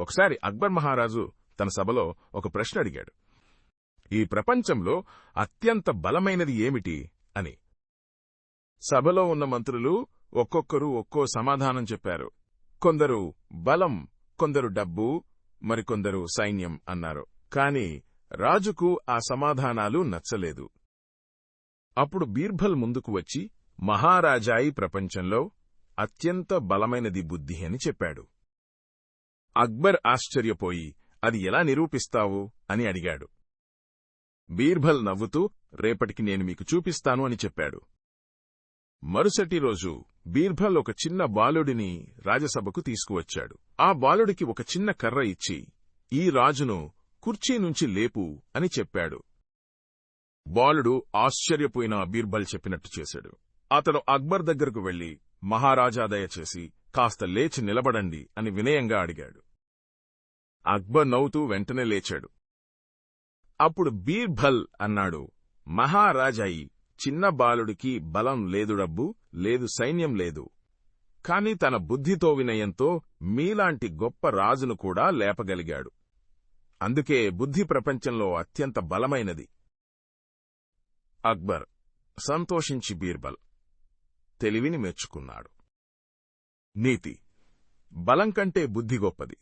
ఒకసారి అక్బర్ మహారాజు తన సభలో ఒక ప్రశ్న అడిగాడు. ఈ ప్రపంచంలో అత్యంత బలమైనది ఏమిటి అని. సభలో ఉన్న మంత్రులు ఒక్కొక్కరు ఒక్కో సమాధానం చెప్పారు. కొందరు బలం, కొందరు డబ్బు, మరికొందరు సైన్యం అన్నారు. కాని రాజుకు ఆ సమాధానాలు నచ్చలేదు. అప్పుడు బీర్బల్ ముందుకు వచ్చి, మహారాజాయి ప్రపంచంలో అత్యంత బలమైనది బుద్ధి అని చెప్పాడు. అక్బర్ ఆశ్చర్యపోయి, అది ఎలా నిరూపిస్తావు అని అడిగాడు. బీర్బల్ నవ్వుతూ, రేపటికి నేను మీకు చూపిస్తాను అని చెప్పాడు. మరుసటి రోజు బీర్బల్ ఒక చిన్న బాలుడిని రాజసభకు తీసుకువచ్చాడు. ఆ బాలుడికి ఒక చిన్న కర్ర ఇచ్చి, ఈ రాజును కుర్చీ నుంచి లేపు అని చెప్పాడు. బాలుడు ఆశ్చర్యపోయిన బీర్బల్ చెప్పినట్టు చేశాడు. అతడు అక్బర్ దగ్గరకు వెళ్లి, మహారాజా దయచేసి కాస్త లేచి నిలబడండి అని వినయంగా అడిగాడు. అక్బర్ నవ్వుతూ వెంటనే లేచాడు. అప్పుడు బీర్బల్ అన్నాడు, మహారాజాయి, చిన్న బాలుడికి బలం లేదు, డబ్బు లేదు, సైన్యం లేదు. కాని తన బుద్ధితో వినయంతో మీలాంటి గొప్ప రాజును కూడా లేపగలిగాడు. అందుకే బుద్ధి ప్రపంచంలో అత్యంత బలమైనది. అక్బర్ సంతోషించి బీర్బల్ తెలివిని మెచ్చుకున్నాడు. నీతి: బలం కంటే బుద్ధి గొప్పది.